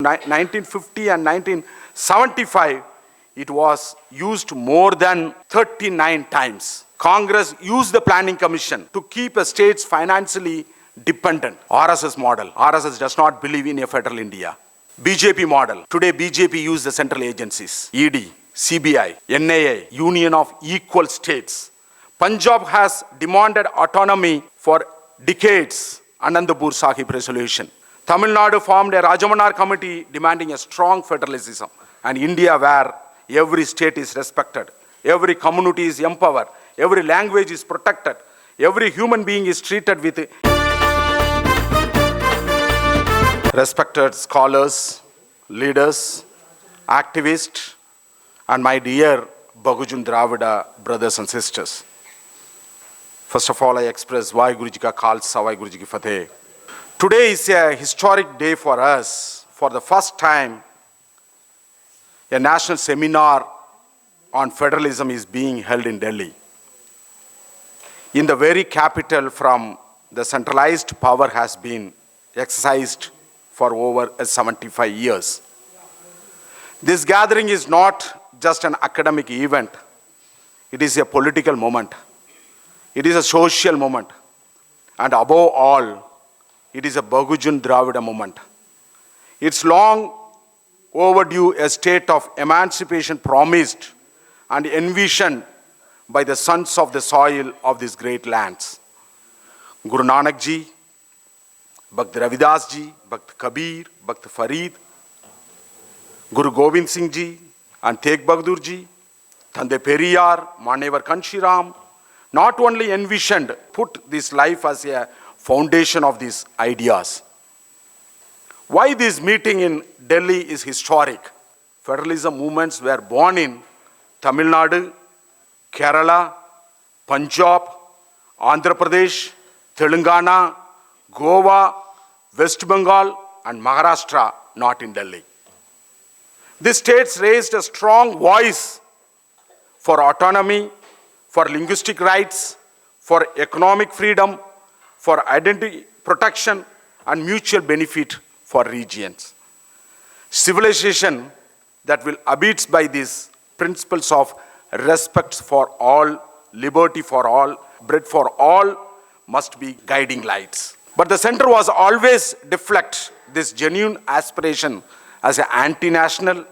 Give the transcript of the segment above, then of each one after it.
1950 and 1975, it was used more than 39 times. Congress used the Planning Commission to keep states financially dependent. RSS model. RSS does not believe in a federal India. BJP model. Today BJP use the central agencies. ED, CBI, NIA, Union of Equal States. Punjab has demanded autonomy for decades. Anandapur Sahib resolution. Tamil Nadu formed a Rajamanar committee demanding a strong federalism. And India, where every state is respected, every community is empowered, every language is protected, every human being is treated with respected scholars, leaders, activists, and my dear Bahujan Dravida brothers and sisters. First of all, I express Guruji Ka Khalsa, Guruji Ki Fateh. Today is a historic day for us. For the first time, a national seminar on federalism is being held in Delhi. In the very capital, from the centralized power has been exercised for over 75 years. This gathering is not just an academic event. It is a political moment. It is a social moment. And above all, it is a Bahujan Dravida moment. It's long overdue a state of emancipation promised and envisioned by the sons of the soil of these great lands. Guru Nanak ji, Bhakt Ravidas ji, Bhakt Kabir, Bhakt Farid, Guru Gobind Singh ji, and Tegh Bahadur ji, Thande Periyar, Manevar Kanshiram, not only envisioned, put this life as a foundation of these ideas. Why this meeting in Delhi is historic? Federalism movements were born in Tamil Nadu, Kerala, Punjab, Andhra Pradesh, Telangana, Goa, West Bengal, and Maharashtra, not in Delhi. These states raised a strong voice for autonomy, for linguistic rights, for economic freedom, for identity protection, and mutual benefit for regions. Civilization that will abide by these principles of respect for all, liberty for all, bread for all must be guiding lights. But the center was always deflect this genuine aspiration as an anti-national,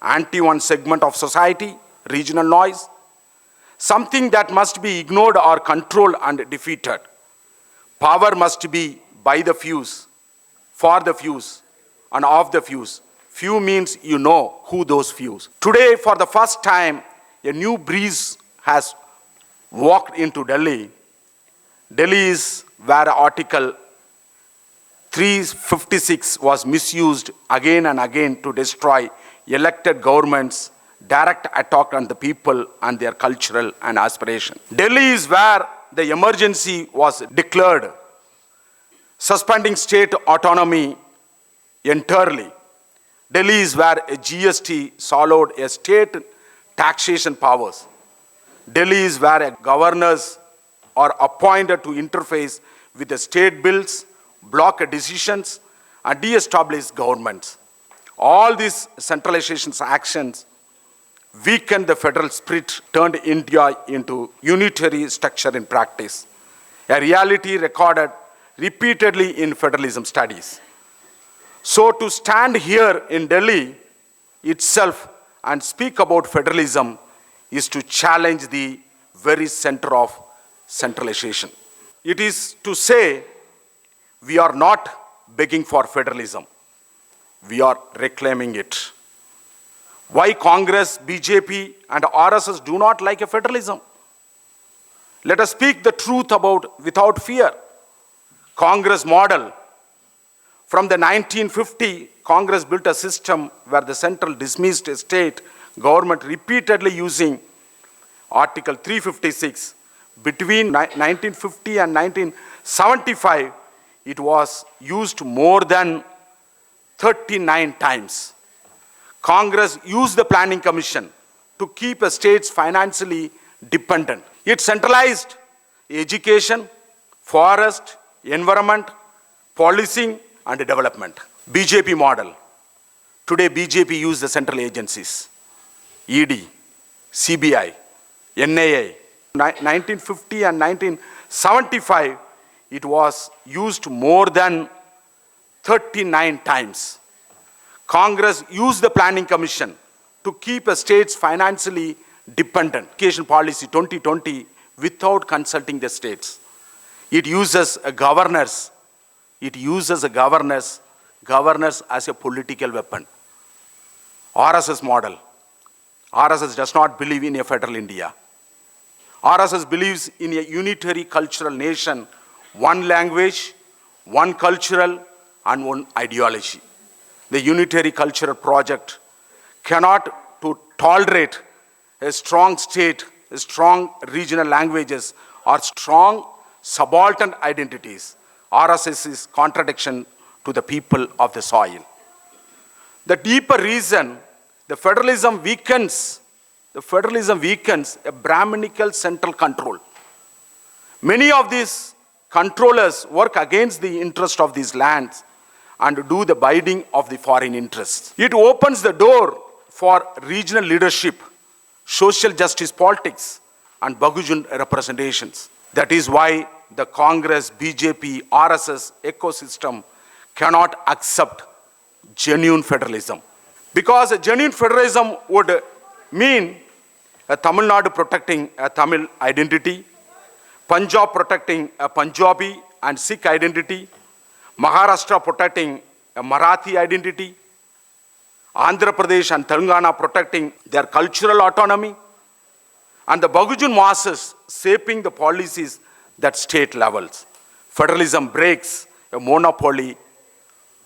anti-one segment of society, regional noise, something that must be ignored or controlled and defeated. Power must be by the few, for the few, and of the few. Few means you know who those few. Today, for the first time, a new breeze has walked into Delhi. Delhi is where Article 356 was misused again and again to destroy elected governments, direct attack on the people and their cultural and aspiration. Delhi is where the emergency was declared, suspending state autonomy entirely. Delhi is where a GST swallowed a state taxation powers. Delhi is where governors are appointed to interface with the state bills, block decisions, and de-establish governments. All these centralization actions weakened the federal spirit, turned India into unitary structure in practice, a reality recorded repeatedly in federalism studies. So to stand here in Delhi itself and speak about federalism is to challenge the very center of centralization. It is to say we are not begging for federalism. We are reclaiming it. Why Congress, BJP, and RSS do not like a federalism? Let us speak the truth about without fear. Congress model. From the 1950, Congress built a system where the central dismissed a state government repeatedly using Article 356. Between 1950 and 1975, it was used more than 39 times. Congress used the Planning Commission to keep states financially dependent. It centralized education, forest, environment, policing, and development. BJP model. Today, BJP use the central agencies, ED, CBI, NIA. 1950 and 1975, it was used more than 39 times. Congress used the Planning Commission to keep states financially dependent. Education policy 2020 without consulting the states. It uses governors. It uses governors as a political weapon. RSS model. RSS does not believe in a federal India. RSS believes in a unitary cultural nation, one language, one cultural, and one ideology. The unitary cultural project cannot to tolerate a strong state, strong regional languages, or strong subaltern identities. RSS is contradiction to the people of the soil. The deeper reason, the federalism weakens a Brahminical central control. Many of these controllers work against the interest of these lands and do the bidding of the foreign interests. It opens the door for regional leadership, social justice politics, and Bahujan representations. That is why the Congress, BJP, RSS ecosystem cannot accept genuine federalism. Because a genuine federalism would mean a Tamil Nadu protecting a Tamil identity, Punjab protecting a Punjabi and Sikh identity, Maharashtra protecting a Marathi identity, Andhra Pradesh and Telangana protecting their cultural autonomy, and the Bahujan masses shaping the policies at state levels. Federalism breaks a monopoly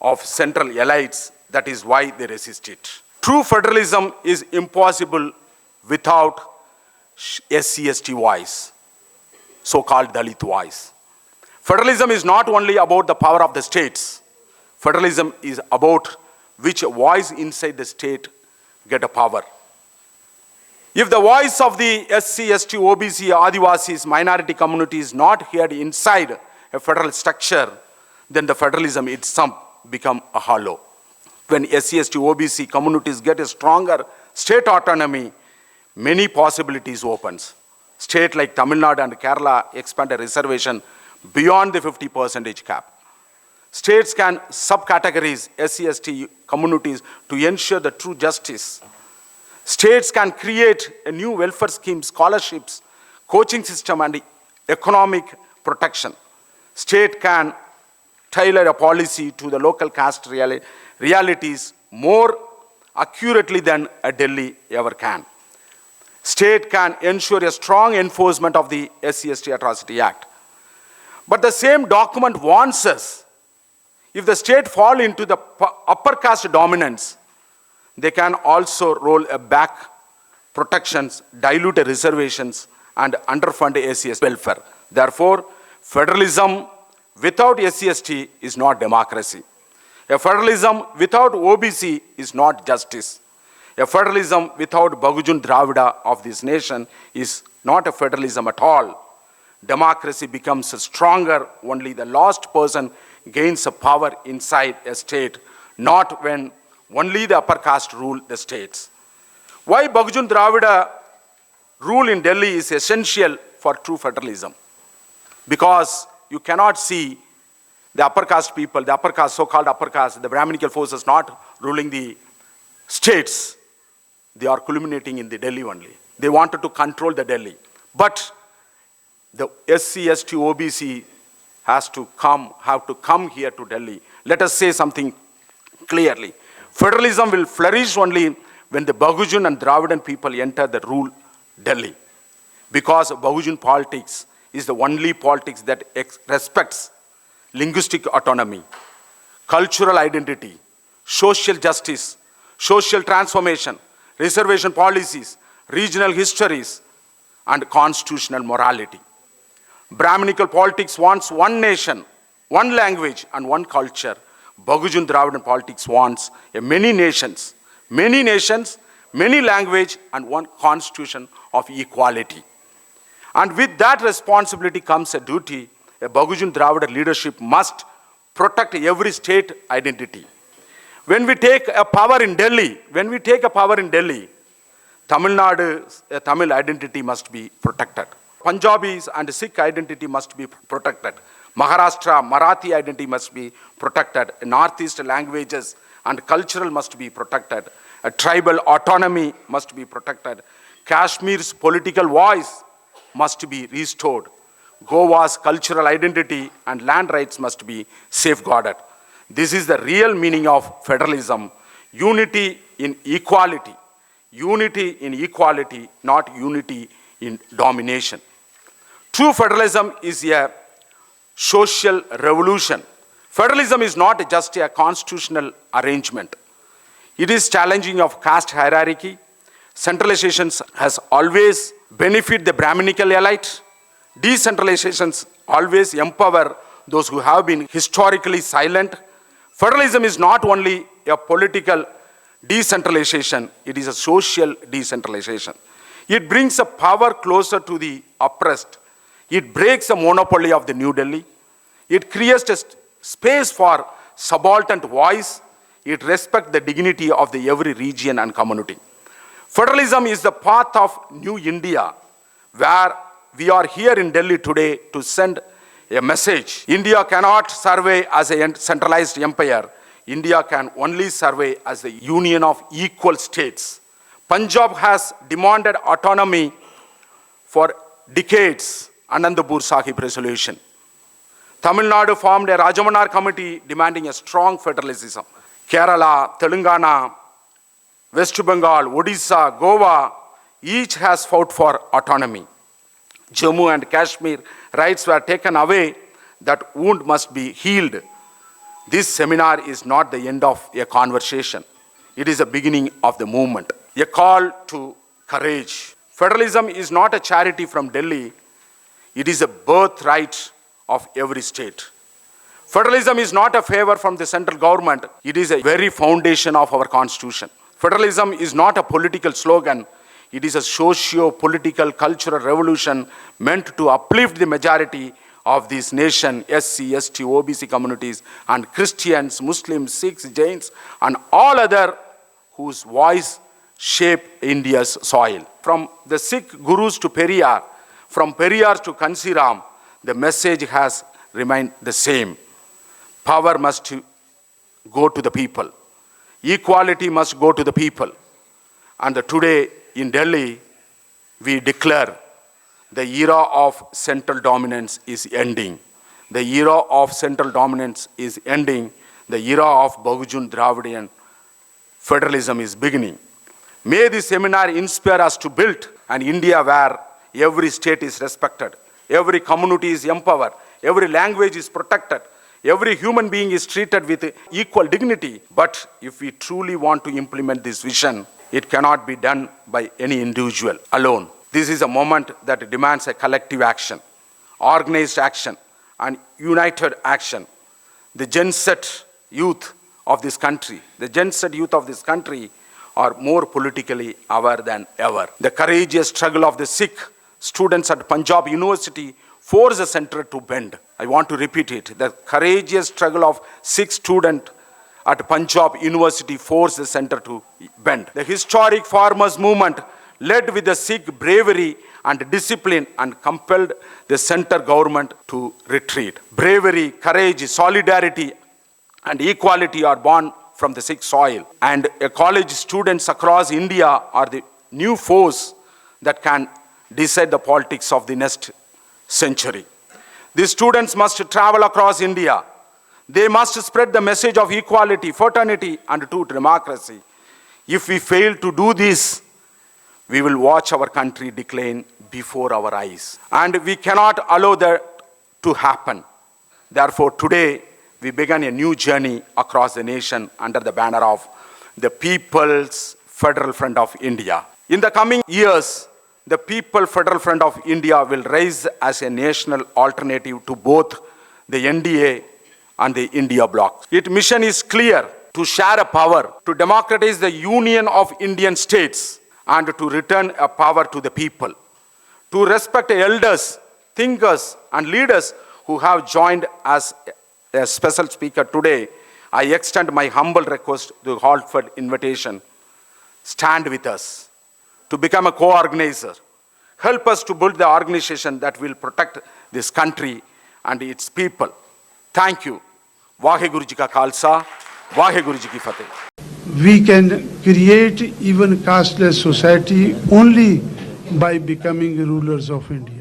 of central elites. That is why they resist it. True federalism is impossible without SC/ST voice, so-called Dalit voice. Federalism is not only about the power of the states. Federalism is about which voice inside the state get a power. If the voice of the SC/ST, OBC, Adivasis, minority community is not heard inside a federal structure, then the federalism itself become a hollow. When SC/ST, OBC communities get a stronger state autonomy, many possibilities opens. States like Tamil Nadu and Kerala expand a reservation beyond the 50% cap. States can subcategorize SC/ST communities to ensure the true justice. States can create a new welfare scheme, scholarships, coaching system, and economic protection. State can tailor a policy to the local caste realities more accurately than a Delhi ever can. State can ensure a strong enforcement of the SC/ST Atrocity Act. But the same document warns us, if the state fall into the upper caste dominance, they can also roll back protections, dilute reservations, and underfund SC/ST welfare. Therefore, federalism without SC/ST is not democracy. A federalism without OBC is not justice. A federalism without Bahujan Dravida of this nation is not a federalism at all. Democracy becomes stronger only the last person gains a power inside a state, not when only the upper caste rule the states. Why Bahujan Dravida rule in Delhi is essential for true federalism? Because you cannot see the upper caste people, the upper caste, so-called upper caste, the Brahminical forces not ruling the states. They are culminating in the Delhi only. They wanted to control the Delhi. But the SC/ST, OBC have to come here to Delhi. Let us say something clearly. Federalism will flourish only when the Bahujan and Dravidian people enter the rule Delhi. Because Bahujan politics is the only politics that respects linguistic autonomy, cultural identity, social justice, social transformation, reservation policies, regional histories, and constitutional morality. Brahminical politics wants one nation, one language, and one culture. Bahujan Dravidian politics wants many nations, many language, and one constitution of equality. And with that responsibility comes a duty. A Bahujan Dravida leadership must protect every state identity. When we take a power in Delhi, Tamil Nadu, Tamil identity must be protected. Punjabis and Sikh identity must be protected. Maharashtra, Marathi identity must be protected. Northeast languages and cultural must be protected. A tribal autonomy must be protected. Kashmir's political voice must be restored. Goa's cultural identity and land rights must be safeguarded. This is the real meaning of federalism. Unity in equality. Unity in equality, not unity in domination. True federalism is a social revolution. Federalism is not just a constitutional arrangement. It is challenging of caste hierarchy. Centralization has always benefited the Brahminical elite. Decentralization always empower those who have been historically silent. Federalism is not only a political decentralization, it is a social decentralization. It brings a power closer to the oppressed. It breaks the monopoly of the New Delhi. It creates a space for subaltern voice. It respects the dignity of the every region and community. Federalism is the path of New India, where we are here in Delhi today to send a message. India cannot survive as a centralized empire. India can only survive as the union of equal states. Punjab has demanded autonomy for decades. Anandapur Sahib resolution. Tamil Nadu formed a Rajamanar committee demanding a strong federalism. Kerala, Telangana, West Bengal, Odisha, Goa, each has fought for autonomy. Jammu and Kashmir rights were taken away. That wound must be healed. This seminar is not the end of a conversation. It is the beginning of the movement. A call to courage. Federalism is not a charity from Delhi. It is a birthright of every state. Federalism is not a favor from the central government. It is a very foundation of our constitution. Federalism is not a political slogan. It is a socio-political cultural revolution meant to uplift the majority of this nation, SC, ST, OBC communities, and Christians, Muslims, Sikhs, Jains, and all other whose voice shape India's soil. From the Sikh Gurus to Periyar, from Periyar to Kanshiram, the message has remained the same. Power must go to the people. Equality must go to the people. And today in Delhi, we declare the era of central dominance is ending. The era of central dominance is ending. The era of Bahujan Dravidian federalism is beginning. May this seminar inspire us to build an India where every state is respected, every community is empowered, every language is protected, every human being is treated with equal dignity. But if we truly want to implement this vision, it cannot be done by any individual alone. This is a moment that demands a collective action, organized action, and united action. The Gen Z youth of this country, are more politically aware than ever. The courageous struggle of the Sikh students at Punjab University forced the center to bend. I want to repeat it. The courageous struggle of Sikh students at Punjab University forced the center to bend. The historic farmers' movement led with the Sikh bravery and discipline and compelled the center government to retreat. Bravery, courage, solidarity, and equality are born from the Sikh soil. And college students across India are the new force that can decide the politics of the next century. These students must travel across India. They must spread the message of equality, fraternity, and true democracy. If we fail to do this, we will watch our country decline before our eyes. And we cannot allow that to happen. Therefore, today, we began a new journey across the nation under the banner of the People's Federal Front of India. In the coming years, the People Federal Front of India will rise as a national alternative to both the NDA and the India bloc. Its mission is clear: to share a power, to democratize the union of Indian states, and to return a power to the people, to respect elders, thinkers, and leaders who have joined as a special speaker today. I extend my humble request to heartfelt invitation. Stand with us to become a co-organizer. Help us to build the organization that will protect this country and its people. Thank you. Vaheguru Ji Ka Khalsa, Vaheguru Ji Ki Fateh. We can create even casteless society only by becoming rulers of India.